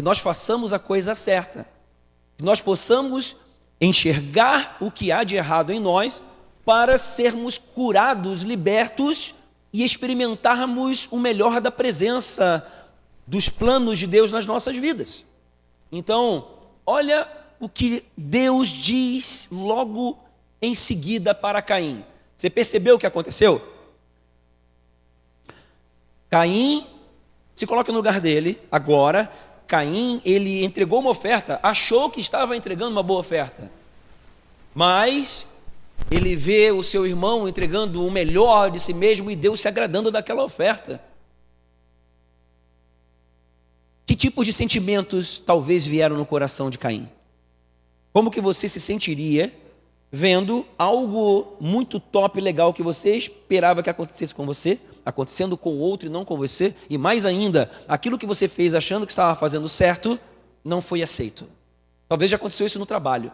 que nós façamos a coisa certa, que nós possamos enxergar o que há de errado em nós para sermos curados, libertos e experimentarmos o melhor da presença dos planos de Deus nas nossas vidas. Então, olha o que Deus diz logo em seguida para Caim. Você percebeu o que aconteceu? Caim, se coloca no lugar dele, agora, Caim, ele entregou uma oferta, achou que estava entregando uma boa oferta, mas ele vê o seu irmão entregando o melhor de si mesmo e Deus se agradando daquela oferta. Que tipos de sentimentos talvez vieram no coração de Caim? Como que você se sentiria vendo algo muito top, legal, que você esperava que acontecesse com você, acontecendo com o outro e não com você, e mais ainda, aquilo que você fez achando que estava fazendo certo, não foi aceito. Talvez já aconteceu isso no trabalho.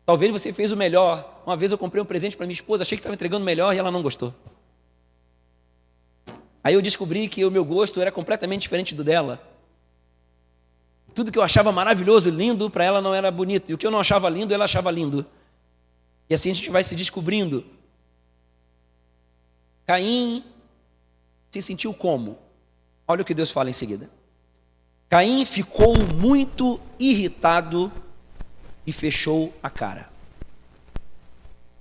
Talvez você fez o melhor. Uma vez eu comprei um presente para minha esposa, achei que estava entregando o melhor e ela não gostou. Aí eu descobri que o meu gosto era completamente diferente do dela. Tudo que eu achava maravilhoso, lindo, para ela não era bonito. E o que eu não achava lindo, ela achava lindo. E assim a gente vai se descobrindo. Caim se sentiu como? Olha o que Deus fala em seguida. Caim ficou muito irritado e fechou a cara.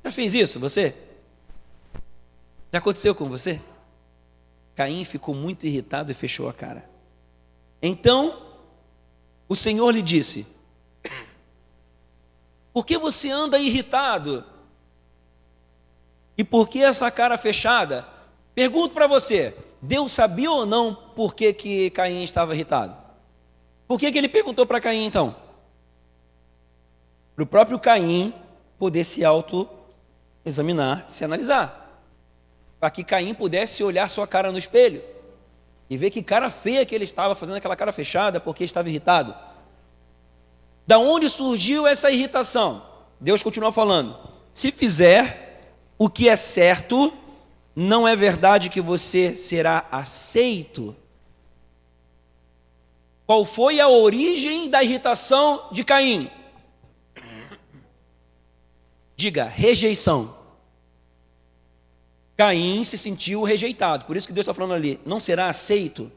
Já fez isso, você? Já aconteceu com você? Caim ficou muito irritado e fechou a cara. Então, o Senhor lhe disse: por que você anda irritado? E por que essa cara fechada? Pergunto para você, Deus sabia ou não por que Caim estava irritado? Por que ele perguntou para Caim então? Para o próprio Caim poder se auto-examinar, se analisar. Para que Caim pudesse olhar sua cara no espelho e ver que cara feia que ele estava, fazendo aquela cara fechada porque estava irritado. Da onde surgiu essa irritação? Deus continua falando: se fizer o que é certo, não é verdade que você será aceito? Qual foi a origem da irritação de Caim? Diga, rejeição. Caim se sentiu rejeitado, por isso que Deus está falando ali, não será aceito.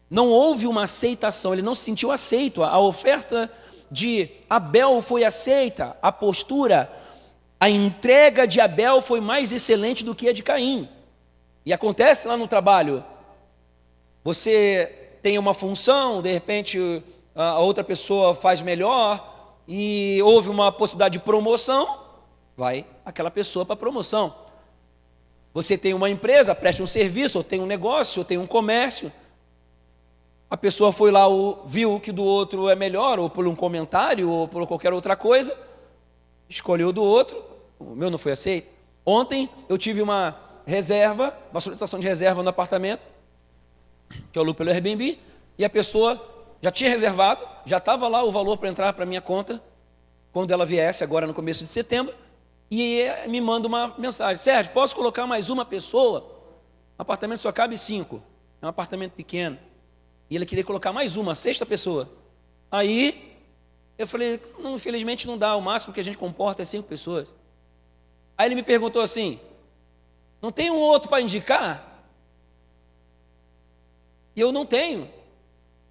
Não houve uma aceitação, ele não se sentiu aceito. A oferta de Abel foi aceita, a postura, a entrega de Abel foi mais excelente do que a de Caim. E acontece lá no trabalho, você tem uma função, de repente a outra pessoa faz melhor e houve uma possibilidade de promoção, vai aquela pessoa para a promoção. Você tem uma empresa, presta um serviço, ou tem um negócio, ou tem um comércio, a pessoa foi lá, viu que do outro é melhor, ou por um comentário, ou por qualquer outra coisa, escolheu do outro, o meu não foi aceito. Ontem eu tive uma reserva, uma solicitação de reserva no apartamento, que eu alugo pelo Airbnb, e a pessoa já tinha reservado, já estava lá o valor para entrar para a minha conta, quando ela viesse, agora no começo de setembro, e me manda uma mensagem: Sérgio, posso colocar mais uma pessoa? O apartamento só cabe 5, é um apartamento pequeno. E ele queria colocar mais uma, 6ª pessoa. Aí, eu falei, não, infelizmente não dá, o máximo que a gente comporta é 5 pessoas. Aí ele me perguntou assim: não tem um outro para indicar? E eu não tenho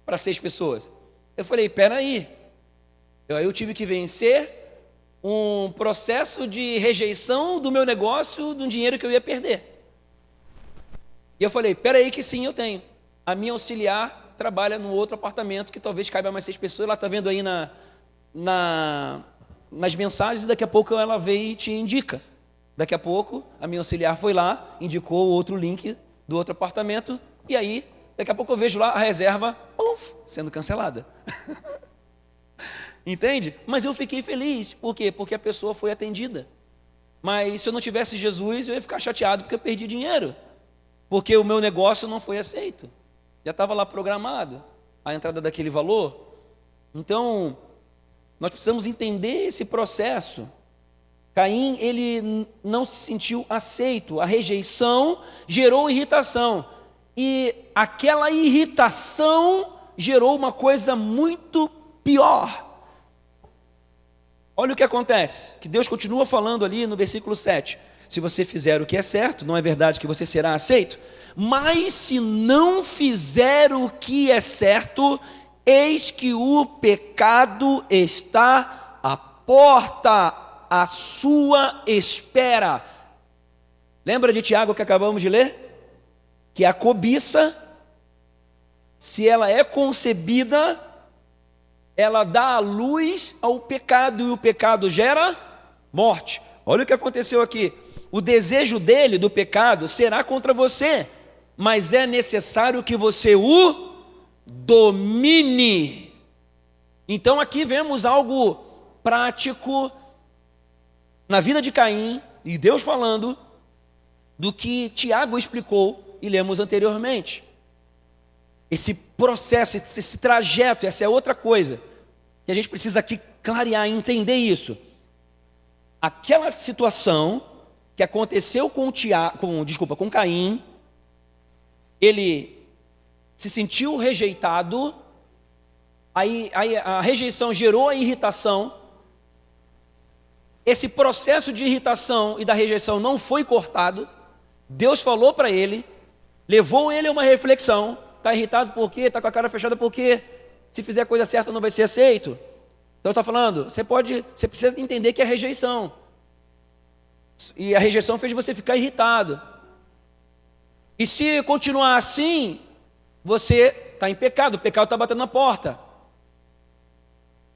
para 6 pessoas. Eu falei, peraí. Aí eu tive que vencer um processo de rejeição do meu negócio, de um dinheiro que eu ia perder. E eu falei, peraí que sim, eu tenho. A minha auxiliar trabalha no outro apartamento que talvez caiba mais 6 pessoas. Ela está vendo aí nas mensagens, e daqui a pouco ela veio e te indica. Daqui a pouco a minha auxiliar foi lá, indicou o outro link do outro apartamento, e aí daqui a pouco eu vejo lá a reserva sendo cancelada. Entende? Mas eu fiquei feliz. Por quê? Porque a pessoa foi atendida. Mas se eu não tivesse Jesus, eu ia ficar chateado porque eu perdi dinheiro, porque o meu negócio não foi aceito. Já estava lá programado a entrada daquele valor. Então, nós precisamos entender esse processo. Caim, ele não se sentiu aceito. A rejeição gerou irritação. E aquela irritação gerou uma coisa muito pior. Olha o que acontece, que Deus continua falando ali no versículo 7. Se você fizer o que é certo, não é verdade que você será aceito? Mas se não fizer o que é certo, eis que o pecado está à porta, à sua espera. Lembra de Tiago que acabamos de ler? Que a cobiça, se ela é concebida, ela dá a luz ao pecado, e o pecado gera morte. Olha o que aconteceu aqui. O desejo dele, do pecado, será contra você, mas é necessário que você o domine. Então aqui vemos algo prático na vida de Caim, e Deus falando do que Tiago explicou e lemos anteriormente. Esse processo, esse trajeto, essa é outra coisa que a gente precisa aqui clarear e entender isso. Aquela situação que aconteceu com Caim, ele se sentiu rejeitado, aí a rejeição gerou a irritação. Esse processo de irritação e da rejeição não foi cortado. Deus falou para ele, levou ele a uma reflexão. Está irritado por quê? Está com a cara fechada por quê? Se fizer a coisa certa não vai ser aceito. Então está falando, você precisa entender que é rejeição. E a rejeição fez você ficar irritado. E se continuar assim, você está em pecado, o pecado está batendo na porta.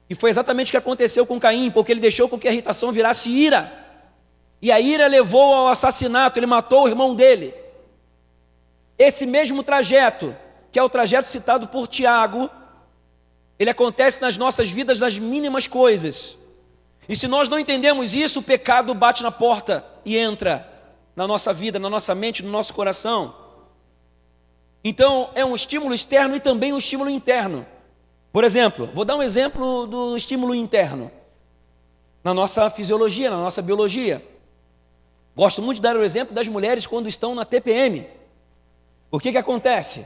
E foi exatamente o que aconteceu com Caim, porque ele deixou com que a irritação virasse ira. E a ira levou ao assassinato, ele matou o irmão dele. Esse mesmo trajeto, que é o trajeto citado por Tiago, ele acontece nas nossas vidas nas mínimas coisas. E se nós não entendemos isso, o pecado bate na porta e entra na nossa vida, na nossa mente, no nosso coração. Então, é um estímulo externo e também um estímulo interno. Por exemplo, vou dar um exemplo do estímulo interno. Na nossa fisiologia, na nossa biologia. Gosto muito de dar o exemplo das mulheres quando estão na TPM. O que acontece?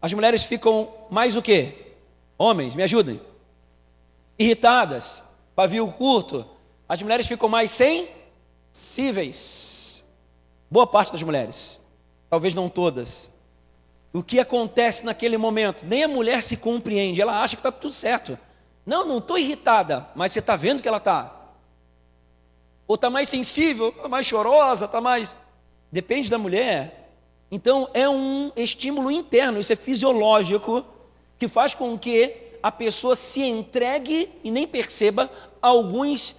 As mulheres ficam mais o quê? Homens, me ajudem. Irritadas, pavio curto. As mulheres ficam mais sensíveis. Boa parte das mulheres, talvez não todas. O que acontece naquele momento? Nem a mulher se compreende, ela acha que está tudo certo. Não estou irritada, mas você está vendo que ela está. Ou está mais sensível, está mais chorosa, está mais... Depende da mulher. Então é um estímulo interno, isso é fisiológico, que faz com que a pessoa se entregue e nem perceba alguns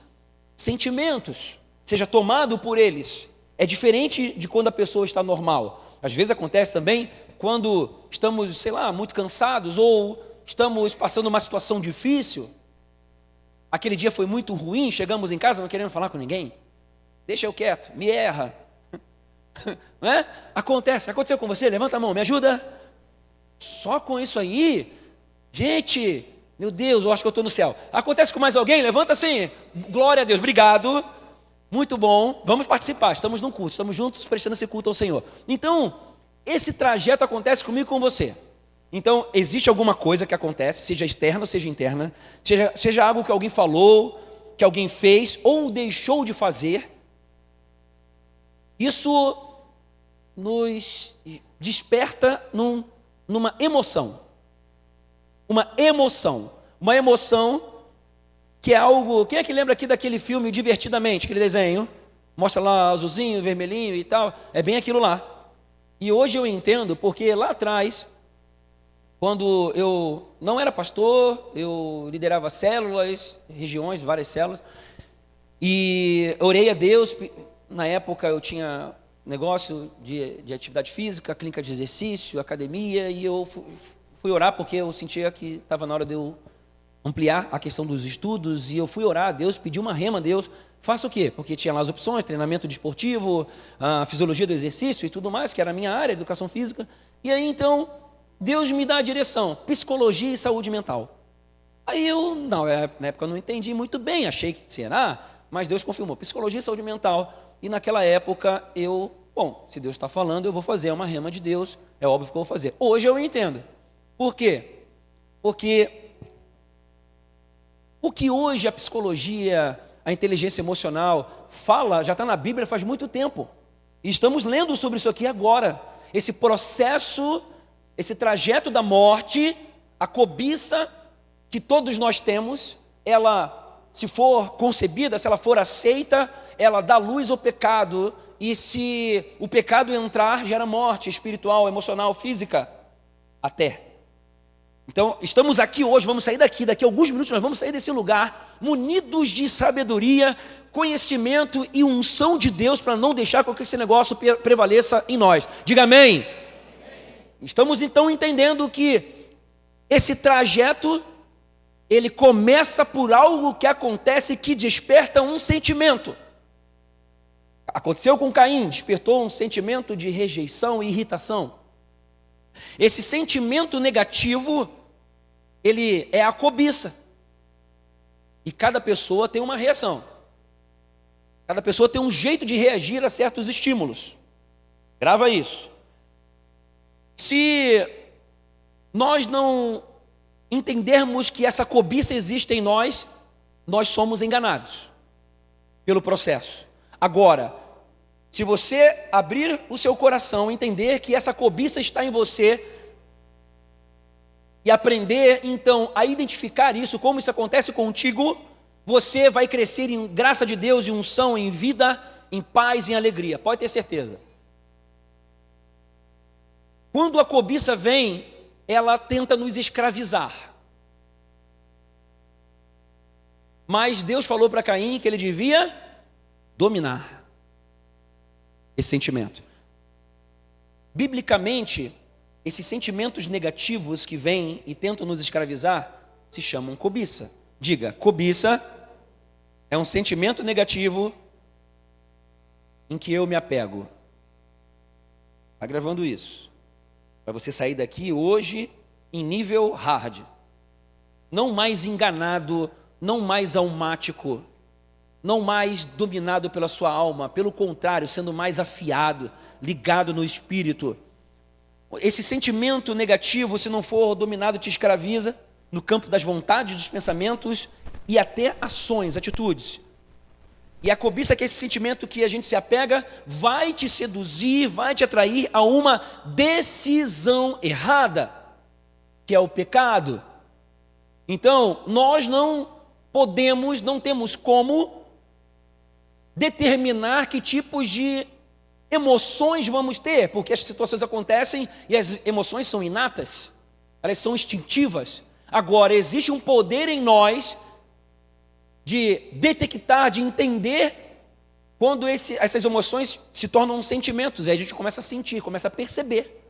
sentimentos, seja tomado por eles. É diferente de quando a pessoa está normal. Às vezes acontece também quando estamos, muito cansados ou estamos passando uma situação difícil. Aquele dia foi muito ruim, chegamos em casa não querendo falar com ninguém. Deixa eu quieto, me erra. Não é? Aconteceu com você? Levanta a mão, me ajuda. Só com isso aí, gente, meu Deus, eu acho que eu estou no céu. Acontece com mais alguém? Levanta assim, glória a Deus, obrigado, muito bom, vamos participar, estamos num culto, estamos juntos prestando esse culto ao Senhor. Então, esse trajeto acontece comigo e com você. Então, existe alguma coisa que acontece, seja externa ou seja interna, seja algo que alguém falou, que alguém fez ou deixou de fazer. Isso nos desperta numa emoção. Uma emoção que é algo... Quem é que lembra aqui daquele filme Divertidamente, aquele desenho? Mostra lá azulzinho, vermelhinho e tal. É bem aquilo lá. E hoje eu entendo porque lá atrás, quando eu não era pastor, eu liderava células, regiões, várias células, e orei a Deus. Na época eu tinha negócio de atividade física, clínica de exercício, academia, e eu fui orar porque eu sentia que estava na hora de eu ampliar a questão dos estudos, e eu fui orar a Deus, pedi uma rema a Deus, faça o quê? Porque tinha lá as opções, treinamento desportivo, a fisiologia do exercício e tudo mais, que era a minha área, educação física, e aí então Deus me dá a direção, psicologia e saúde mental. Aí eu, na época eu não entendi muito bem, achei que será, mas Deus confirmou, psicologia e saúde mental. E naquela época se Deus está falando, eu vou fazer, é uma rema de Deus, é óbvio que eu vou fazer. Hoje eu entendo. Por quê? Porque o que hoje a psicologia, a inteligência emocional fala, já está na Bíblia faz muito tempo. E estamos lendo sobre isso aqui agora. Esse processo, esse trajeto da morte, a cobiça que todos nós temos, ela, se for concebida, se ela for aceita, ela dá luz ao pecado. E se o pecado entrar, gera morte espiritual, emocional, física, até. Então, estamos aqui hoje, vamos sair daqui a alguns minutos nós vamos sair desse lugar, munidos de sabedoria, conhecimento e unção de Deus, para não deixar com que esse negócio prevaleça em nós. Diga amém. Amém. Estamos então entendendo que esse trajeto, ele começa por algo que acontece que desperta um sentimento. Aconteceu com Caim, despertou um sentimento de rejeição e irritação. Esse sentimento negativo, ele é a cobiça. E cada pessoa tem uma reação. Cada pessoa tem um jeito de reagir a certos estímulos. Grava isso. Se nós não entendermos que essa cobiça existe em nós, nós somos enganados pelo processo. Agora, se você abrir o seu coração, entender que essa cobiça está em você e aprender, então, a identificar isso, como isso acontece contigo, você vai crescer em graça de Deus, em unção, em vida, em paz, em alegria. Pode ter certeza. Quando a cobiça vem, ela tenta nos escravizar. Mas Deus falou para Caim que ele devia dominar esse sentimento. Biblicamente, esses sentimentos negativos que vêm e tentam nos escravizar se chamam cobiça. Diga, cobiça é um sentimento negativo em que eu me apego. Está gravando isso. Para você sair daqui hoje em nível hard. Não mais enganado, não mais almático, não mais dominado pela sua alma, pelo contrário, sendo mais afiado, ligado no espírito. Esse sentimento negativo, se não for dominado, te escraviza no campo das vontades, dos pensamentos e até ações, atitudes. E a cobiça, que é esse sentimento que a gente se apega, vai te seduzir, vai te atrair a uma decisão errada, que é o pecado. Então, nós não podemos, não temos como determinar que tipos de emoções vamos ter, porque as situações acontecem e as emoções são inatas, elas são instintivas. Agora, existe um poder em nós de detectar, de entender quando essas emoções se tornam sentimentos, e aí a gente começa a sentir, começa a perceber.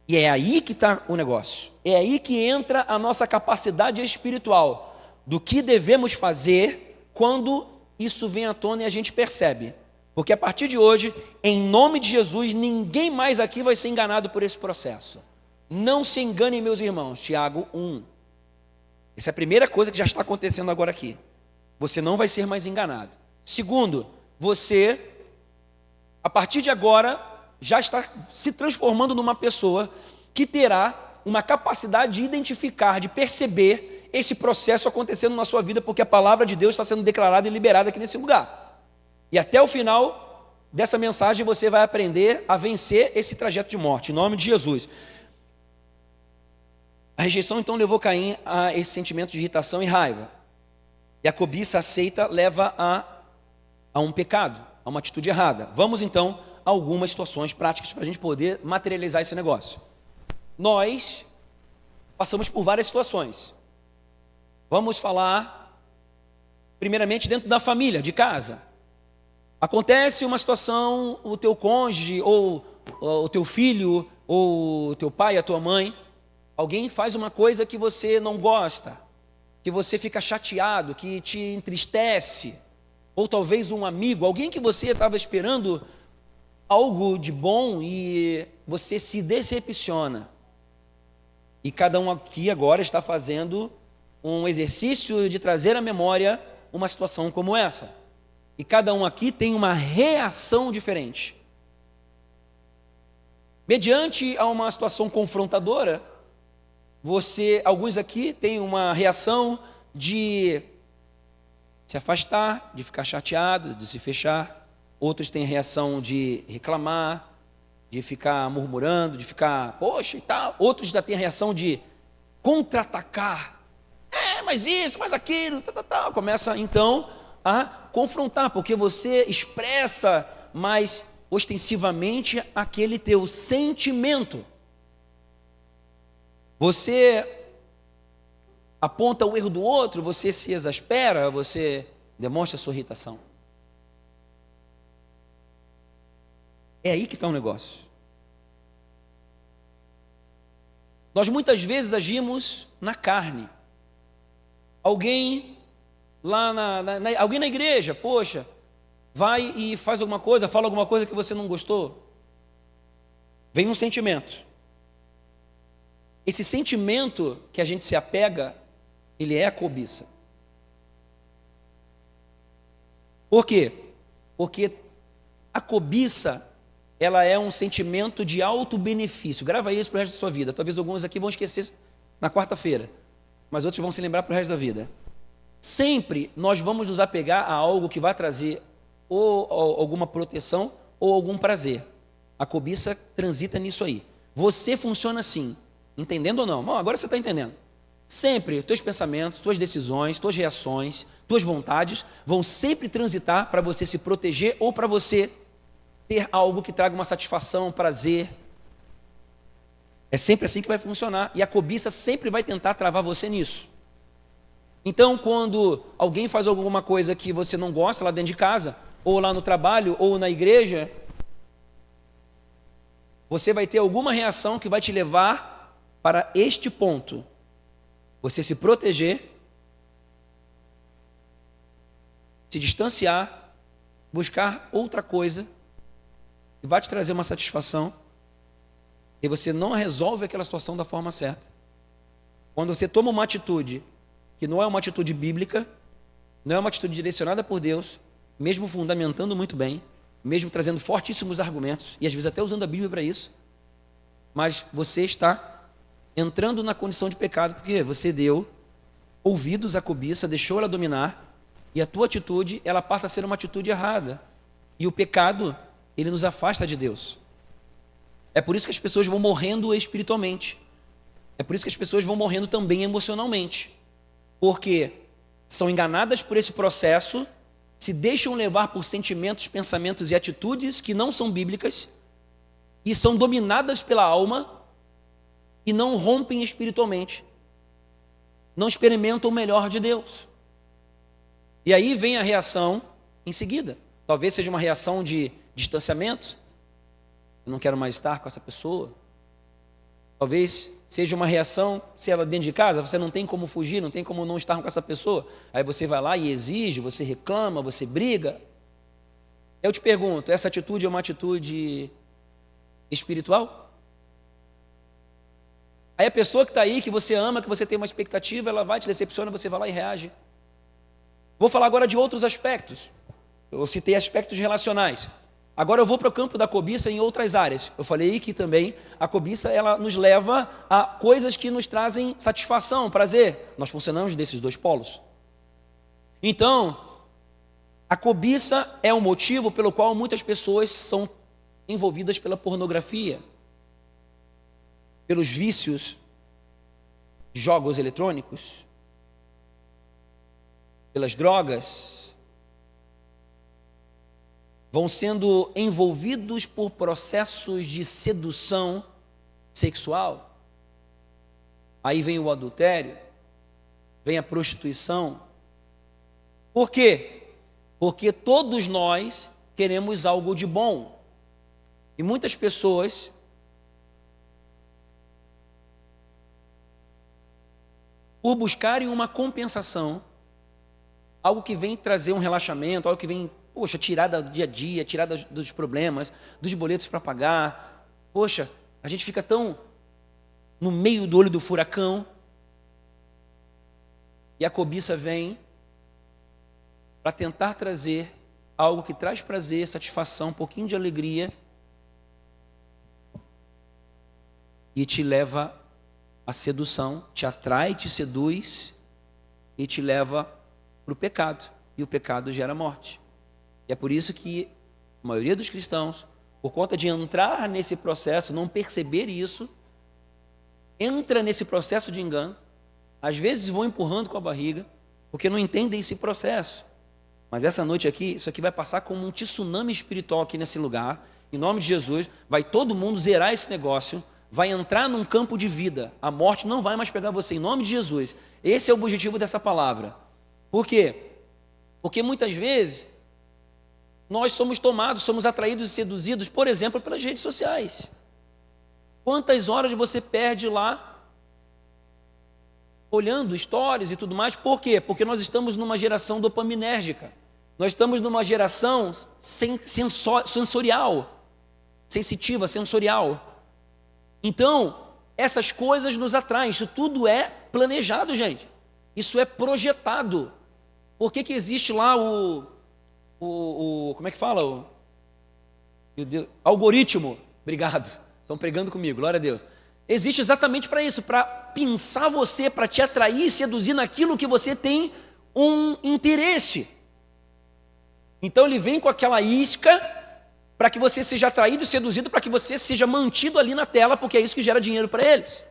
E é aí que está o negócio, é aí que entra a nossa capacidade espiritual, do que devemos fazer quando isso vem à tona e a gente percebe. Porque a partir de hoje, em nome de Jesus, ninguém mais aqui vai ser enganado por esse processo. Não se enganem, meus irmãos. Tiago 1. Essa é a primeira coisa que já está acontecendo agora aqui. Você não vai ser mais enganado. Segundo, você, a partir de agora, já está se transformando numa pessoa que terá uma capacidade de identificar, de perceber esse processo acontecendo na sua vida, porque a palavra de Deus está sendo declarada e liberada aqui nesse lugar. E até o final dessa mensagem você vai aprender a vencer esse trajeto de morte, em nome de Jesus. A rejeição então levou Caim a esse sentimento de irritação e raiva. E a cobiça aceita leva a um pecado, a uma atitude errada. Vamos então a algumas situações práticas para a gente poder materializar esse negócio. Nós passamos por várias situações. Vamos falar primeiramente dentro da família, de casa. Acontece uma situação, o teu cônjuge, ou o teu filho, ou o teu pai, a tua mãe, alguém faz uma coisa que você não gosta, que você fica chateado, que te entristece, ou talvez um amigo, alguém que você estava esperando algo de bom e você se decepciona. E cada um aqui agora está fazendo um exercício de trazer à memória uma situação como essa. E cada um aqui tem uma reação diferente. Mediante a uma situação confrontadora, alguns aqui têm uma reação de se afastar, de ficar chateado, de se fechar. Outros têm reação de reclamar, de ficar murmurando, de ficar, poxa e tal. Outros já têm a reação de contra-atacar. Mas isso, mas aquilo, tal. Começa então a confrontar, porque você expressa mais ostensivamente aquele teu sentimento. Você aponta o erro do outro, você se exaspera, você demonstra sua irritação. É aí que está o negócio. Nós muitas vezes agimos na carne. Alguém lá alguém na igreja, poxa, vai e faz alguma coisa, fala alguma coisa que você não gostou. Vem um sentimento. Esse sentimento que a gente se apega, ele é a cobiça. Por quê? Porque a cobiça, ela é um sentimento de auto-benefício. Grava isso para o resto da sua vida. Talvez alguns aqui vão esquecer na quarta-feira, mas outros vão se lembrar para o resto da vida. Sempre nós vamos nos apegar a algo que vai trazer ou alguma proteção ou algum prazer. A cobiça transita nisso aí. Você funciona assim, entendendo ou não? Bom, agora você está entendendo. Sempre, teus pensamentos, tuas decisões, tuas reações, tuas vontades vão sempre transitar para você se proteger ou para você ter algo que traga uma satisfação, um prazer. É sempre assim que vai funcionar. E a cobiça sempre vai tentar travar você nisso. Então, quando alguém faz alguma coisa que você não gosta lá dentro de casa, ou lá no trabalho, ou na igreja, você vai ter alguma reação que vai te levar para este ponto. Você se proteger, se distanciar, buscar outra coisa que vai te trazer uma satisfação, e você não resolve aquela situação da forma certa. Quando você toma uma atitude que não é uma atitude bíblica, não é uma atitude direcionada por Deus, mesmo fundamentando muito bem, mesmo trazendo fortíssimos argumentos, e às vezes até usando a Bíblia para isso, mas você está entrando na condição de pecado, porque você deu ouvidos à cobiça, deixou ela dominar, e a tua atitude, ela passa a ser uma atitude errada. E o pecado, ele nos afasta de Deus. É por isso que as pessoas vão morrendo espiritualmente. É por isso que as pessoas vão morrendo também emocionalmente. Porque são enganadas por esse processo, se deixam levar por sentimentos, pensamentos e atitudes que não são bíblicas, e são dominadas pela alma, e não rompem espiritualmente. Não experimentam o melhor de Deus. E aí vem a reação em seguida. Talvez seja uma reação de distanciamento. Eu não quero mais estar com essa pessoa. Talvez seja uma reação, se ela dentro de casa, você não tem como fugir, não tem como não estar com essa pessoa. Aí você vai lá e exige, você reclama, você briga. Eu te pergunto, essa atitude é uma atitude espiritual? Aí a pessoa que está aí, que você ama, que você tem uma expectativa, ela vai, te decepciona, você vai lá e reage. Vou falar agora de outros aspectos. Eu citei aspectos relacionais. Agora eu vou para o campo da cobiça em outras áreas. Eu falei que também a cobiça, ela nos leva a coisas que nos trazem satisfação, prazer. Nós funcionamos desses dois polos. Então, a cobiça é um motivo pelo qual muitas pessoas são envolvidas pela pornografia, pelos vícios de jogos eletrônicos, pelas drogas, vão sendo envolvidos por processos de sedução sexual. Aí vem o adultério, vem a prostituição. Por quê? Porque todos nós queremos algo de bom. E muitas pessoas por buscarem uma compensação, algo que vem trazer um relaxamento, algo que vem, poxa, tirar do dia a dia, tirar dos problemas, dos boletos para pagar. Poxa, a gente fica tão no meio do olho do furacão, e a cobiça vem para tentar trazer algo que traz prazer, satisfação, um pouquinho de alegria, e te leva A sedução te atrai, te seduz e te leva para o pecado. E o pecado gera morte. E é por isso que a maioria dos cristãos, por conta de entrar nesse processo, não perceber isso, entra nesse processo de engano, às vezes vão empurrando com a barriga, porque não entendem esse processo. Mas essa noite aqui, isso aqui vai passar como um tsunami espiritual aqui nesse lugar, em nome de Jesus, vai todo mundo zerar esse negócio, vai entrar num campo de vida, a morte não vai mais pegar você, em nome de Jesus. Esse é o objetivo dessa palavra. Por quê? Porque muitas vezes nós somos tomados, somos atraídos e seduzidos, por exemplo, pelas redes sociais. Quantas horas você perde lá olhando stories e tudo mais? Por quê? Porque nós estamos numa geração dopaminérgica. Nós estamos numa geração sensorial, sensitiva, sensorial. Então, essas coisas nos atraem. Isso tudo é planejado, gente. Isso é projetado. Por que existe lá como é que fala? Meu Deus, algoritmo. Obrigado. Estão pregando comigo, glória a Deus. Existe exatamente para isso, para pensar você, para te atrair e seduzir naquilo que você tem um interesse. Então ele vem com aquela isca para que você seja atraído e seduzido, para que você seja mantido ali na tela, porque é isso que gera dinheiro para eles.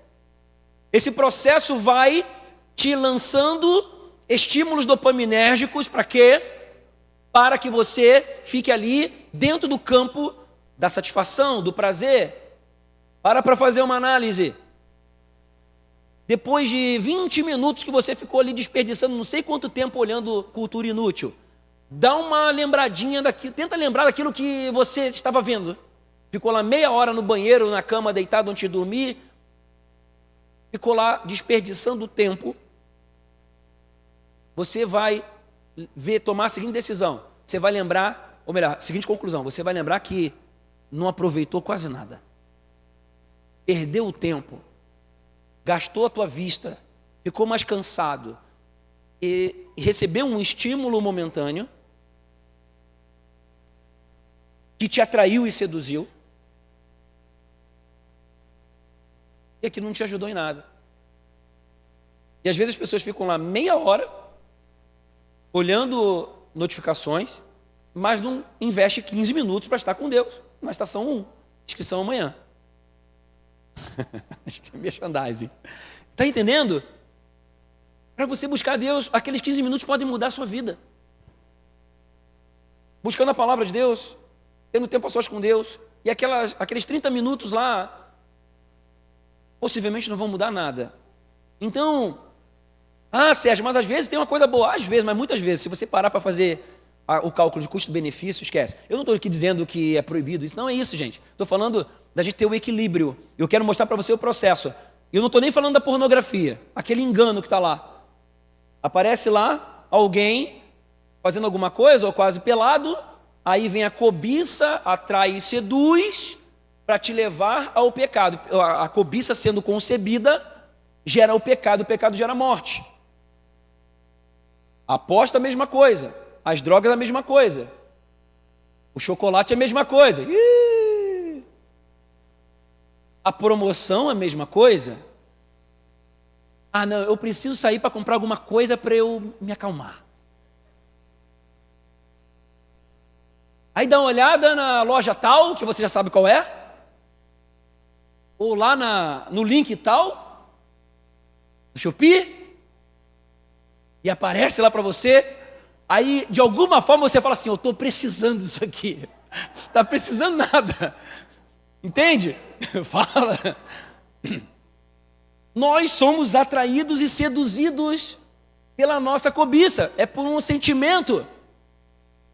Esse processo vai te lançando estímulos dopaminérgicos para quê? Para que você fique ali dentro do campo da satisfação, do prazer. Para fazer uma análise. Depois de 20 minutos que você ficou ali desperdiçando não sei quanto tempo olhando cultura inútil, dá uma lembradinha daquilo, tenta lembrar daquilo que você estava vendo. Ficou lá meia hora no banheiro, na cama, deitado antes de dormir, ficou lá desperdiçando o tempo. Você vai tomar a seguinte decisão. Você vai lembrar, ou melhor, a seguinte conclusão, você vai lembrar que não aproveitou quase nada. Perdeu o tempo, gastou a tua vista, ficou mais cansado e recebeu um estímulo momentâneo que te atraiu e seduziu e aquilo não te ajudou em nada. E às vezes as pessoas ficam lá meia hora olhando notificações, mas não investe 15 minutos para estar com Deus na estação 1, inscrição amanhã. Acho que é merchandising. Está entendendo? Para você buscar Deus, aqueles 15 minutos podem mudar a sua vida. Buscando a palavra de Deus, tendo tempo a sós com Deus, e aqueles 30 minutos lá, possivelmente não vão mudar nada. Então, Sérgio, mas às vezes tem uma coisa boa, às vezes, mas muitas vezes, se você parar para fazer o cálculo de custo-benefício, esquece. Eu não estou aqui dizendo que é proibido isso, não é isso, gente. Estou falando da gente ter o equilíbrio. Eu quero mostrar para você o processo. Eu não estou nem falando da pornografia, aquele engano que está lá. Aparece lá alguém fazendo alguma coisa, ou quase pelado, aí vem a cobiça, atrai e seduz para te levar ao pecado. A cobiça sendo concebida gera o pecado gera morte. A aposta, a mesma coisa. As drogas, a mesma coisa. O chocolate, a mesma coisa. A promoção, a mesma coisa. Não, eu preciso sair para comprar alguma coisa para eu me acalmar. Aí dá uma olhada na loja tal, que você já sabe qual é. Ou lá no link tal, no Shopee. E aparece lá para você. Aí, de alguma forma, você fala assim, eu estou precisando disso aqui. Está precisando nada. Entende? Fala. Nós somos atraídos e seduzidos pela nossa cobiça. É por um sentimento.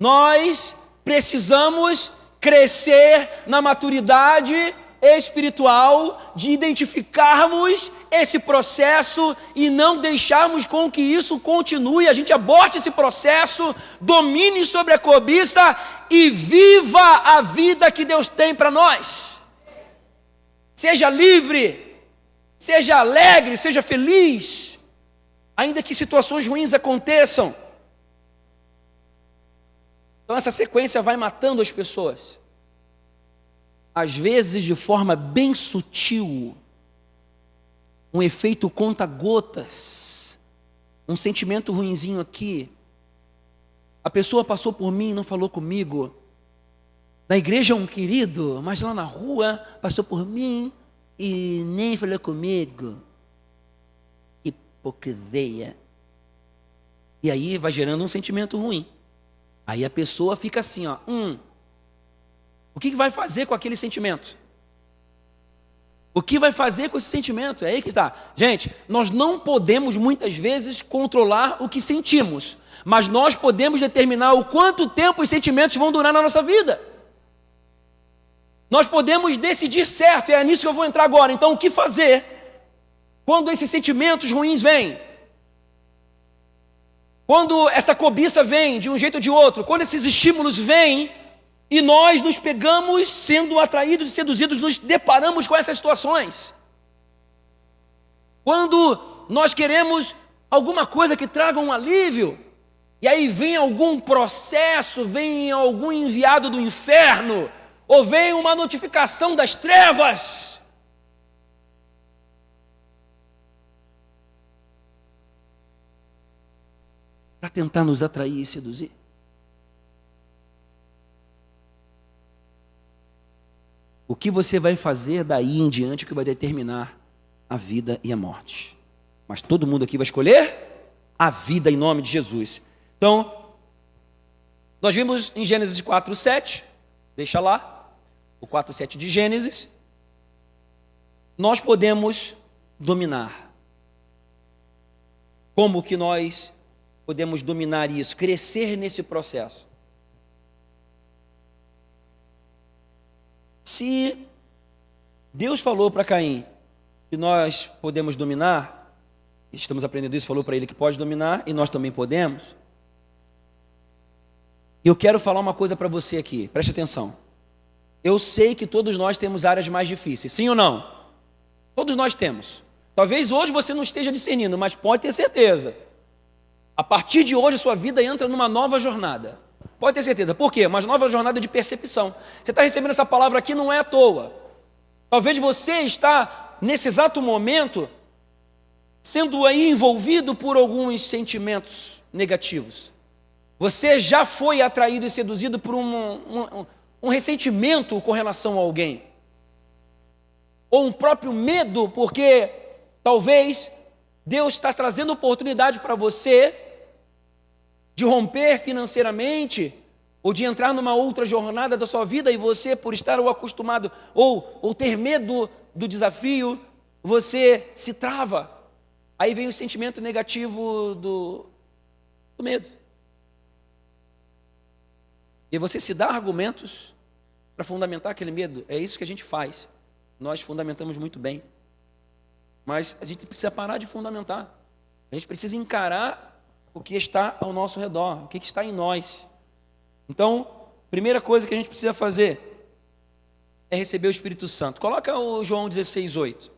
Nós precisamos crescer na maturidade espiritual de identificarmos esse processo e não deixarmos com que isso continue, a gente aborte esse processo, domine sobre a cobiça e viva a vida que Deus tem para nós. Seja livre, seja alegre, seja feliz, ainda que situações ruins aconteçam. Então essa sequência vai matando as pessoas. Às vezes de forma bem sutil. um efeito conta-gotas, um sentimento ruinzinho aqui. A pessoa passou por mim e não falou comigo. Na igreja é um querido, mas lá na rua passou por mim e nem falou comigo. Hipocrisia. E aí vai gerando um sentimento ruim. Aí a pessoa fica assim, ó, o que vai fazer com aquele sentimento? O que vai fazer com esse sentimento? É aí que está. Gente, nós não podemos muitas vezes controlar o que sentimos, mas nós podemos determinar o quanto tempo os sentimentos vão durar na nossa vida. Nós podemos decidir certo, e é nisso que eu vou entrar agora. Então, o que fazer quando esses sentimentos ruins vêm? Quando essa cobiça vem de um jeito ou de outro, quando esses estímulos vêm e nós nos pegamos sendo atraídos e seduzidos, nos deparamos com essas situações. Quando nós queremos alguma coisa que traga um alívio, e aí vem algum processo, vem algum enviado do inferno, ou vem uma notificação das trevas, para tentar nos atrair e seduzir. O que você vai fazer daí em diante que vai determinar a vida e a morte. Mas todo mundo aqui vai escolher a vida em nome de Jesus. Então, nós vimos em Gênesis 4:7, deixa lá, o 4:7 de Gênesis, nós podemos dominar. Como que nós podemos dominar isso, crescer nesse processo? Se Deus falou para Caim que nós podemos dominar, estamos aprendendo isso, falou para ele que pode dominar, e nós também podemos. E eu quero falar uma coisa para você aqui, preste atenção. Eu sei que todos nós temos áreas mais difíceis, sim ou não? Todos nós temos. Talvez hoje você não esteja discernindo, mas pode ter certeza. A partir de hoje, sua vida entra numa nova jornada. Pode ter certeza. Por quê? Uma nova jornada de percepção. Você está recebendo essa palavra aqui não é à toa. Talvez você está, nesse exato momento, sendo aí envolvido por alguns sentimentos negativos. Você já foi atraído e seduzido por um ressentimento com relação a alguém. Ou um próprio medo, porque talvez Deus está trazendo oportunidade para você de romper financeiramente, ou de entrar numa outra jornada da sua vida, e você, por estar acostumado, ou ter medo do desafio, você se trava. Aí vem o sentimento negativo do medo. E você se dá argumentos para fundamentar aquele medo. É isso que a gente faz. Nós fundamentamos muito bem. Mas a gente precisa parar de fundamentar. A gente precisa encarar o que está ao nosso redor, o que está em nós. Então, primeira coisa que a gente precisa fazer é receber o Espírito Santo. Coloca o João 16:8.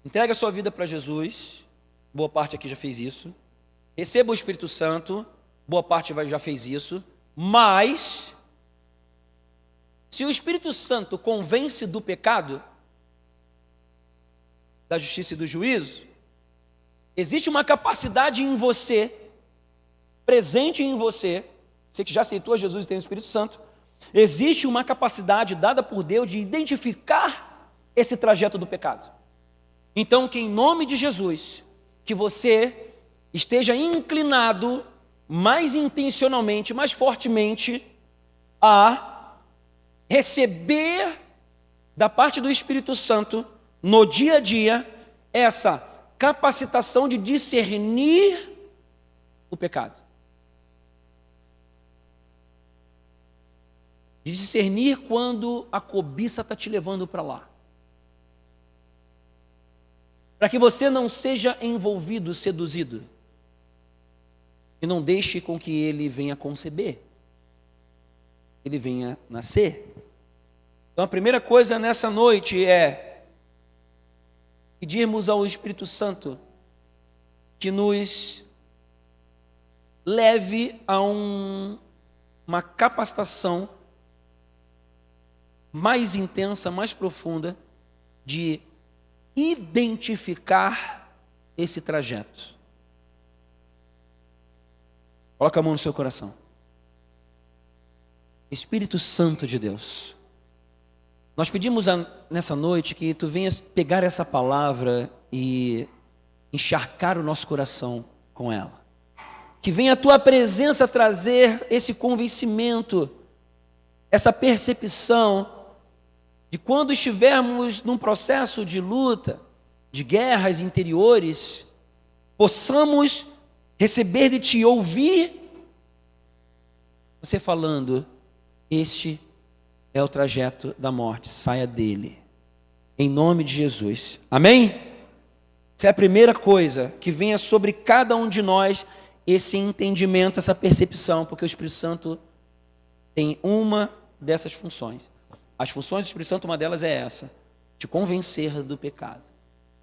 Entrega a sua vida para Jesus. Boa parte aqui já fez isso. Receba o Espírito Santo. Boa parte já fez isso. Mas, se o Espírito Santo convence do pecado, da justiça e do juízo, existe uma capacidade em você, presente em você, você que já aceitou Jesus e tem o Espírito Santo, existe uma capacidade dada por Deus de identificar esse trajeto do pecado. Então, que em nome de Jesus, que você esteja inclinado mais intencionalmente, mais fortemente, a receber da parte do Espírito Santo, no dia a dia, essa capacitação de discernir o pecado. De discernir quando a cobiça está te levando para lá. Para que você não seja envolvido, seduzido. E não deixe com que ele venha conceber. Ele venha nascer. Então a primeira coisa nessa noite é pedirmos ao Espírito Santo que nos leve a uma capacitação mais intensa, mais profunda de identificar esse trajeto. Coloca a mão no seu coração. Espírito Santo de Deus, nós pedimos nessa noite que Tu venhas pegar essa palavra e encharcar o nosso coração com ela. Que venha a Tua presença trazer esse convencimento, essa percepção de quando estivermos num processo de luta, de guerras interiores, possamos receber de Ti, ouvir você falando: este é o trajeto da morte, saia dele, em nome de Jesus, amém? Essa é a primeira coisa, que venha sobre cada um de nós esse entendimento, essa percepção, porque o Espírito Santo tem uma dessas funções. As funções do Espírito Santo, uma delas é essa: te convencer do pecado.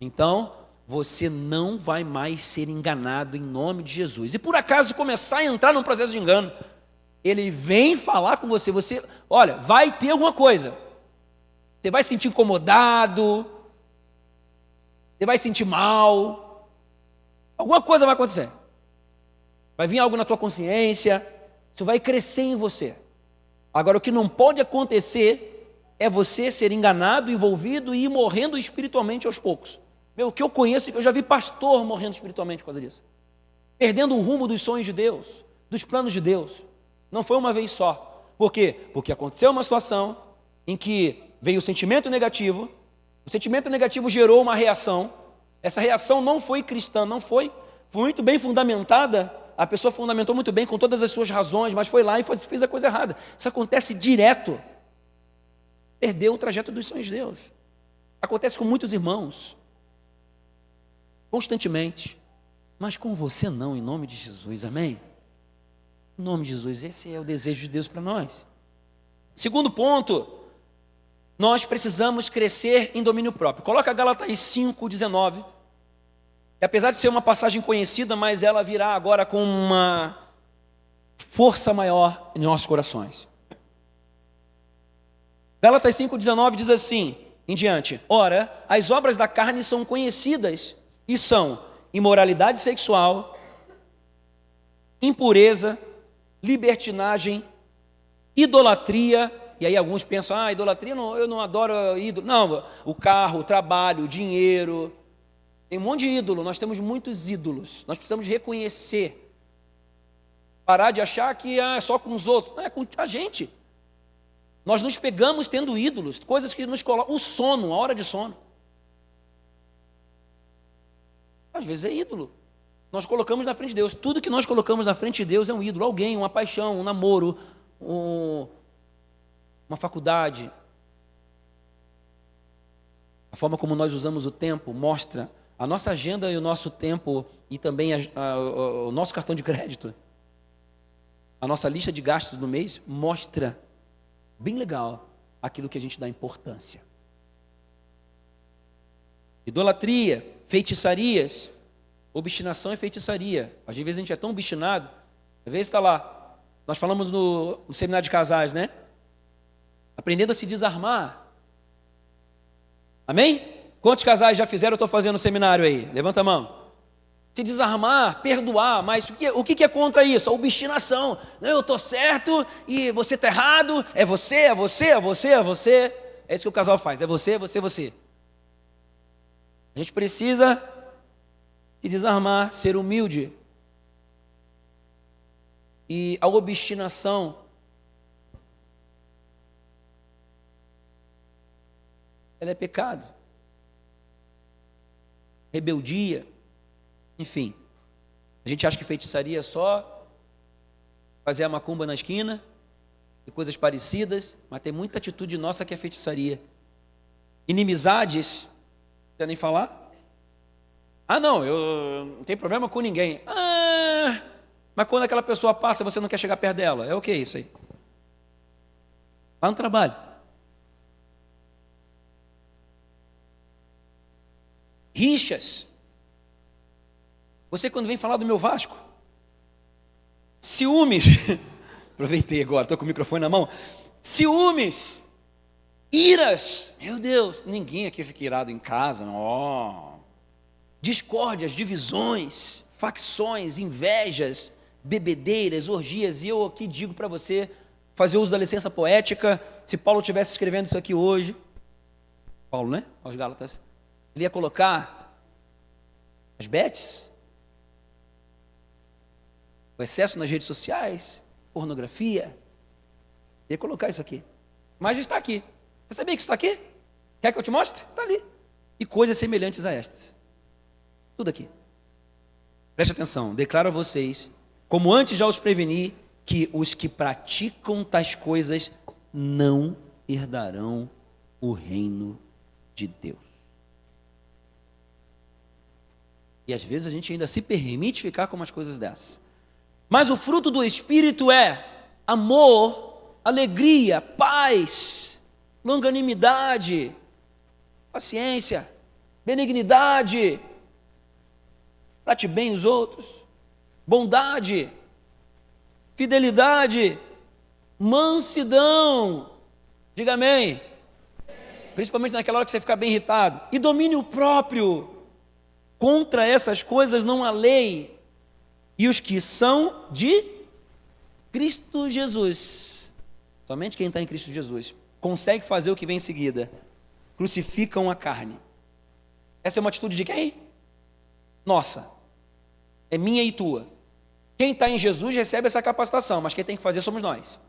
Então, você não vai mais ser enganado em nome de Jesus. E por acaso começar a entrar num processo de engano, ele vem falar com você, olha, vai ter alguma coisa. Você vai se sentir incomodado, você vai se sentir mal, alguma coisa vai acontecer. Vai vir algo na tua consciência, isso vai crescer em você. Agora, o que não pode acontecer é você ser enganado, envolvido e ir morrendo espiritualmente aos poucos. O que eu conheço, eu já vi pastor morrendo espiritualmente por causa disso. Perdendo o rumo dos sonhos de Deus, dos planos de Deus. Não foi uma vez só. Por quê? Porque aconteceu uma situação em que veio o sentimento negativo gerou uma reação, essa reação não foi cristã, foi muito bem fundamentada, a pessoa fundamentou muito bem com todas as suas razões, mas foi lá e fez a coisa errada. Isso acontece direto. Perdeu o trajeto dos sonhos de Deus. Acontece com muitos irmãos, constantemente, mas com você não, em nome de Jesus, amém? Em nome de Jesus, esse é o desejo de Deus para nós. Segundo ponto, nós precisamos crescer em domínio próprio. Coloca Gálatas 5:19. E apesar de ser uma passagem conhecida, mas ela virá agora com uma força maior em nossos corações. Gálatas 5:19 diz assim, em diante: ora, as obras da carne são conhecidas e são imoralidade sexual, impureza, libertinagem, idolatria. E aí alguns pensam, idolatria, não, eu não adoro ídolo. Não, o carro, o trabalho, o dinheiro, tem um monte de ídolo, nós temos muitos ídolos. Nós precisamos reconhecer, parar de achar que é só com os outros, não é com a gente. Nós nos pegamos tendo ídolos, coisas que nos colocam, o sono, a hora de sono. Às vezes é ídolo. Nós colocamos na frente de Deus. Tudo que nós colocamos na frente de Deus é um ídolo. Alguém, uma paixão, um namoro, uma faculdade. A forma como nós usamos o tempo mostra a nossa agenda e o nosso tempo e também o nosso cartão de crédito. A nossa lista de gastos do mês mostra bem legal aquilo que a gente dá importância. Idolatria, feitiçarias, obstinação e feitiçaria. Às vezes a gente é tão obstinado, às vezes está lá, nós falamos no seminário de casais, né? Aprendendo a se desarmar. Amém? Quantos casais já fizeram, eu estou fazendo o seminário aí? Levanta a mão. Se desarmar, perdoar, mas o que é contra isso? A obstinação. Não, eu estou certo e você está errado, é você, é você, é você, é você. É isso que o casal faz, é você, você, você. A gente precisa se desarmar, ser humilde. E a obstinação ela é pecado. Rebeldia, enfim. A gente acha que feitiçaria é só fazer a macumba na esquina e coisas parecidas, mas tem muita atitude nossa que é feitiçaria. Inimizades, não quer nem falar? Não, eu não tenho problema com ninguém. Mas quando aquela pessoa passa, você não quer chegar perto dela. É o que isso aí? Lá no trabalho. Rixas. Você quando vem falar do meu Vasco, ciúmes. Aproveitei agora, estou com o microfone na mão. Ciúmes. Iras, meu Deus, ninguém aqui fica irado em casa, discórdias, divisões, facções, invejas, bebedeiras, orgias. E eu aqui digo para você, fazer uso da licença poética, se Paulo estivesse escrevendo isso aqui hoje, Paulo, né, aos Gálatas, ele ia colocar as betes, o excesso nas redes sociais, pornografia, ia colocar isso aqui, mas está aqui. Você sabia que isso está aqui? Quer que eu te mostre? Está ali. E coisas semelhantes a estas. Tudo aqui. Preste atenção, declaro a vocês, como antes já os preveni, que os que praticam tais coisas não herdarão o reino de Deus. E às vezes a gente ainda se permite ficar com umas coisas dessas. Mas o fruto do Espírito é amor, alegria, paz, longanimidade, paciência, benignidade, trate bem os outros, bondade, fidelidade, mansidão, diga amém, principalmente naquela hora que você fica bem irritado, e domínio próprio. Contra essas coisas não há lei. E os que são de Cristo Jesus, somente quem está em Cristo Jesus, consegue fazer o que vem em seguida: crucificam a carne. Essa é uma atitude de quem? Nossa, é minha e tua. Quem está em Jesus recebe essa capacitação, mas quem tem que fazer somos nós.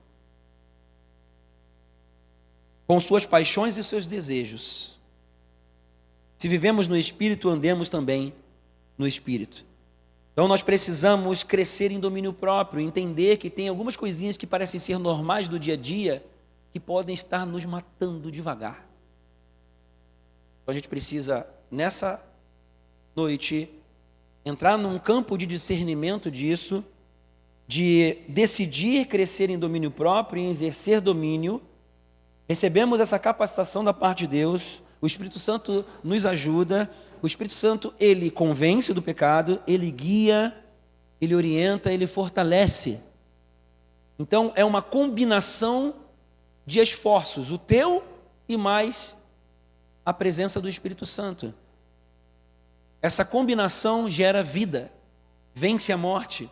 Com suas paixões e seus desejos. Se vivemos no Espírito, andemos também no Espírito. Então nós precisamos crescer em domínio próprio, entender que tem algumas coisinhas que parecem ser normais do dia a dia, que podem estar nos matando devagar. Então a gente precisa, nessa noite, entrar num campo de discernimento disso, de decidir crescer em domínio próprio, em exercer domínio. Recebemos essa capacitação da parte de Deus, o Espírito Santo nos ajuda, o Espírito Santo, ele convence do pecado, ele guia, ele orienta, ele fortalece. Então é uma combinação de esforços, o teu e mais a presença do Espírito Santo. Essa combinação gera vida, vence a morte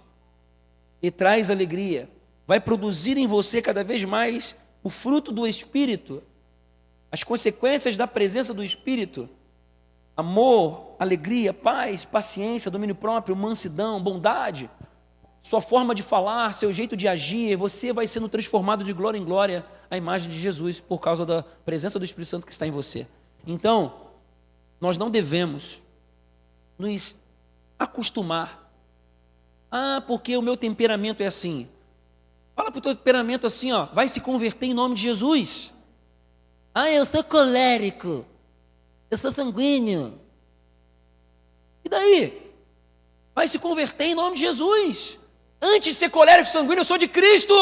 e traz alegria. Vai produzir em você cada vez mais o fruto do Espírito, as consequências da presença do Espírito: amor, alegria, paz, paciência, domínio próprio, mansidão, bondade. Sua forma de falar, seu jeito de agir, você vai sendo transformado de glória em glória à imagem de Jesus por causa da presença do Espírito Santo que está em você. Então, nós não devemos nos acostumar. Porque o meu temperamento é assim. Fala para o teu temperamento assim, vai se converter em nome de Jesus. Eu sou colérico, eu sou sanguíneo. E daí? Vai se converter em nome de Jesus. Antes de ser colérico e sanguíneo, eu sou de Cristo.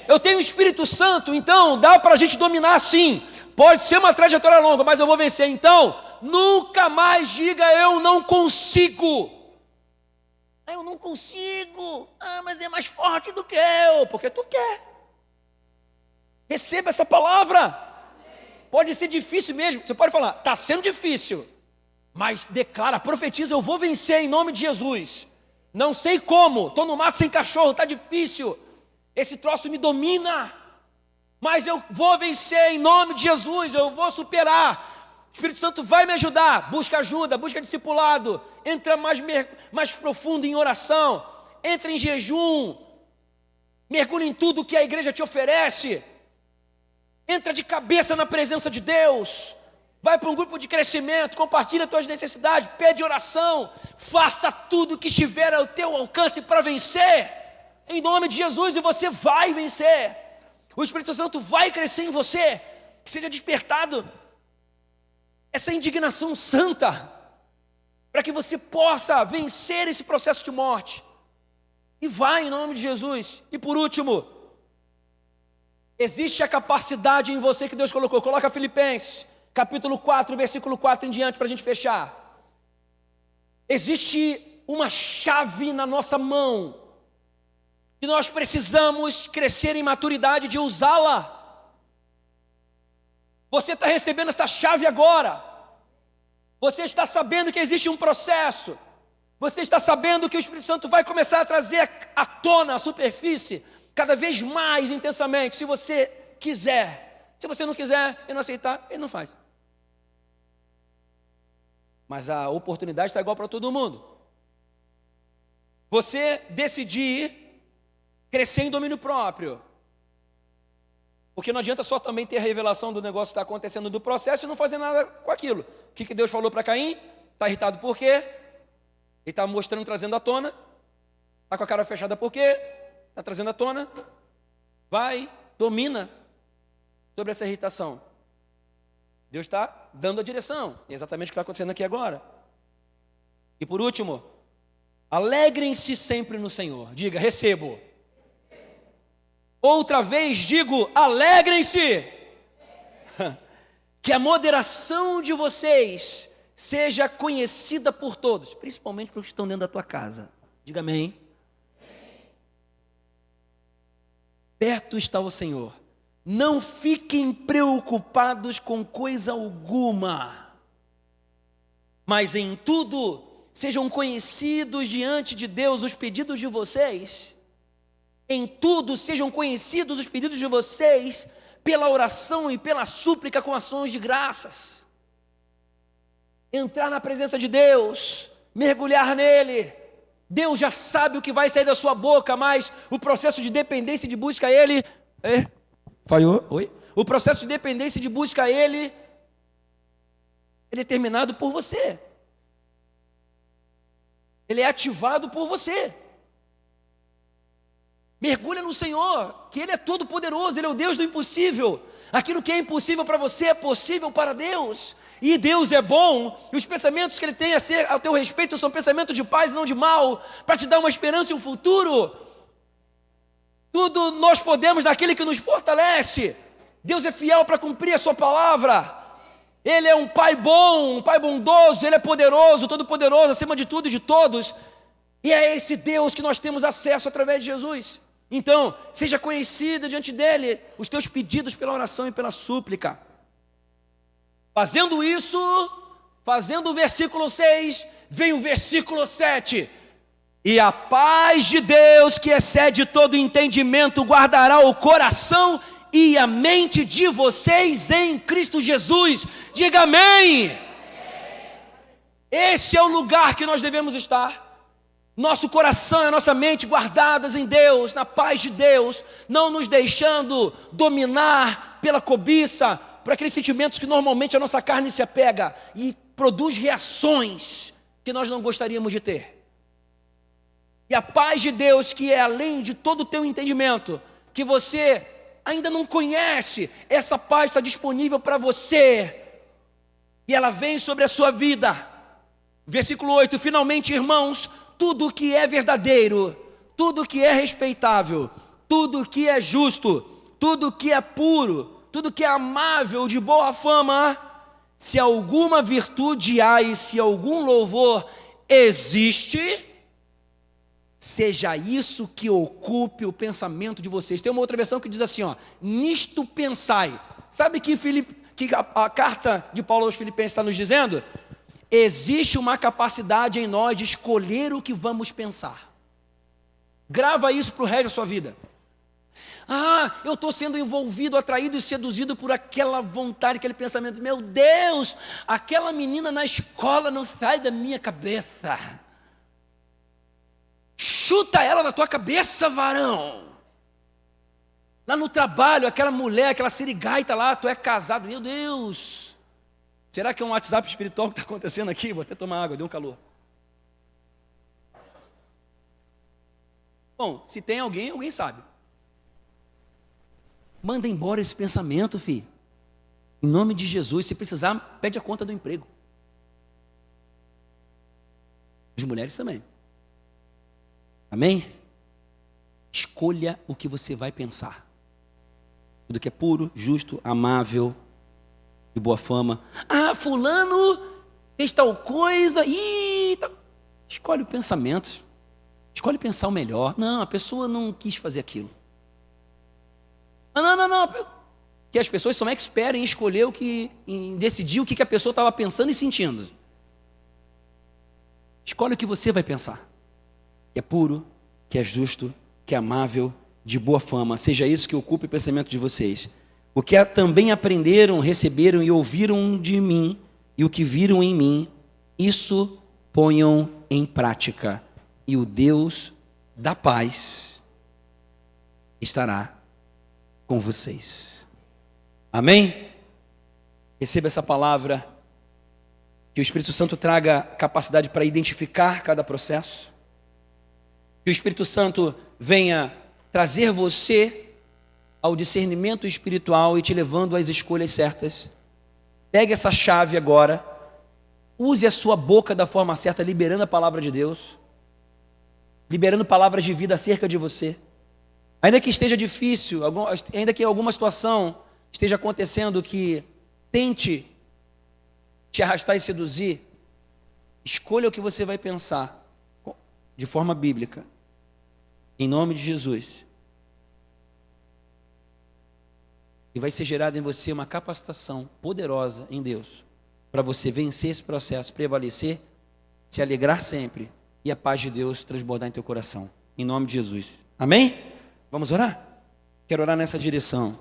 Eu tenho o Espírito Santo, então dá para a gente dominar sim. Pode ser uma trajetória longa, mas eu vou vencer. Então, nunca mais diga eu não consigo. Eu não consigo. Mas é mais forte do que eu. Porque tu quer. Receba essa palavra. Pode ser difícil mesmo. Você pode falar, está sendo difícil. Mas declara, profetiza, eu vou vencer em nome de Jesus. Não sei como, estou no mato sem cachorro, está difícil. Esse troço me domina. Mas eu vou vencer em nome de Jesus, eu vou superar. O Espírito Santo vai me ajudar. Busca ajuda, busca discipulado. Entra mais profundo em oração. Entra em jejum. Mergulha em tudo que a igreja te oferece. Entra de cabeça na presença de Deus. Vai para um grupo de crescimento, compartilha as tuas necessidades, pede oração, faça tudo que estiver ao teu alcance para vencer, em nome de Jesus, e você vai vencer. O Espírito Santo vai crescer em você, que seja despertado essa indignação santa, para que você possa vencer esse processo de morte, e vai em nome de Jesus. E por último, existe a capacidade em você que Deus colocou. Coloca Filipenses capítulo 4, versículo 4 em diante para a gente fechar. Existe uma chave na nossa mão e nós precisamos crescer em maturidade de usá-la. Você está recebendo essa chave agora. Você está sabendo que existe um processo. Você está sabendo que o Espírito Santo vai começar a trazer à tona, à superfície, cada vez mais intensamente, se você quiser. Se você não quiser e não aceitar, ele não faz. Mas a oportunidade está igual para todo mundo. Você decidir crescer em domínio próprio. Porque não adianta só também ter a revelação do negócio que está acontecendo do processo e não fazer nada com aquilo. O que Deus falou para Caim? Está irritado por quê? Ele está mostrando, trazendo à tona. Está com a cara fechada por quê? Está trazendo à tona. Vai, domina sobre essa irritação. Deus está dando a direção. É exatamente o que está acontecendo aqui agora. E por último, alegrem-se sempre no Senhor. Diga, recebo. Outra vez digo, alegrem-se. Que a moderação de vocês seja conhecida por todos, principalmente para os que estão dentro da tua casa. Diga amém. Perto está o Senhor. Não fiquem preocupados com coisa alguma, mas em tudo sejam conhecidos diante de Deus os pedidos de vocês. Em tudo sejam conhecidos os pedidos de vocês pela oração e pela súplica com ações de graças. Entrar na presença de Deus, mergulhar nele. Deus já sabe o que vai sair da sua boca, mas o processo de dependência e de busca a ele... Falhou? Oi? O processo de dependência e de busca a ele é determinado por você. Ele é ativado por você. Mergulha no Senhor, que Ele é todo poderoso, Ele é o Deus do impossível. Aquilo que é impossível para você é possível para Deus. E Deus é bom, e os pensamentos que Ele tem a teu respeito são pensamentos de paz e não de mal, para te dar uma esperança e um futuro. Tudo nós podemos naquele que nos fortalece. Deus é fiel para cumprir a sua palavra. Ele é um Pai bom, um Pai bondoso, Ele é poderoso, todo poderoso, acima de tudo e de todos. E é esse Deus que nós temos acesso através de Jesus. Então, seja conhecido diante dEle os teus pedidos pela oração e pela súplica. Fazendo isso, fazendo o versículo 6, vem o versículo 7. E a paz de Deus, que excede todo entendimento, guardará o coração e a mente de vocês em Cristo Jesus. Diga amém. Esse é o lugar que nós devemos estar. Nosso coração e a nossa mente guardadas em Deus, na paz de Deus, não nos deixando dominar pela cobiça, por aqueles sentimentos que normalmente a nossa carne se apega e produz reações que nós não gostaríamos de ter. E a paz de Deus, que é além de todo o teu entendimento, que você ainda não conhece, essa paz está disponível para você, e ela vem sobre a sua vida. Versículo 8, finalmente, irmãos, tudo que é verdadeiro, tudo que é respeitável, tudo que é justo, tudo que é puro, tudo que é amável, de boa fama, se alguma virtude há e se algum louvor existe, seja isso que ocupe o pensamento de vocês. Tem uma outra versão que diz assim, nisto pensai. Sabe que a carta de Paulo aos Filipenses está nos dizendo? Existe uma capacidade em nós de escolher o que vamos pensar. Grava isso para o resto da sua vida. Eu estou sendo envolvido, atraído e seduzido por aquela vontade, aquele pensamento. Meu Deus, aquela menina na escola não sai da minha cabeça. Chuta ela na tua cabeça, varão. Lá no trabalho, aquela mulher, aquela sirigaita lá, tu é casado. Meu Deus. Será que é um WhatsApp espiritual que está acontecendo aqui? Vou até tomar água, deu um calor. Bom, se tem alguém, alguém sabe. Manda embora esse pensamento, filho. Em nome de Jesus, se precisar, pede a conta do emprego. As mulheres também. Amém? Escolha o que você vai pensar. Tudo que é puro, justo, amável, de boa fama. Fulano fez tal coisa. Escolhe o pensamento. Escolhe pensar o melhor. Não, a pessoa não quis fazer aquilo. Não. que as pessoas são expertas em escolher em decidir o que a pessoa estava pensando e sentindo. Escolhe o que você vai pensar. Que é puro, que é justo, que é amável, de boa fama. Seja isso que ocupe o pensamento de vocês. O que também aprenderam, receberam e ouviram de mim, e o que viram em mim, isso ponham em prática. E o Deus da paz estará com vocês. Amém? Receba essa palavra, que o Espírito Santo traga capacidade para identificar cada processo, que o Espírito Santo venha trazer você ao discernimento espiritual e te levando às escolhas certas. Pegue essa chave agora, use a sua boca da forma certa, liberando a palavra de Deus, liberando palavras de vida acerca de você. Ainda que esteja difícil, ainda que alguma situação esteja acontecendo que tente te arrastar e seduzir, escolha o que você vai pensar de forma bíblica, em nome de Jesus. E vai ser gerada em você uma capacitação poderosa em Deus, para você vencer esse processo, prevalecer, se alegrar sempre, e a paz de Deus transbordar em teu coração, em nome de Jesus. Amém? Vamos orar? Quero orar nessa direção.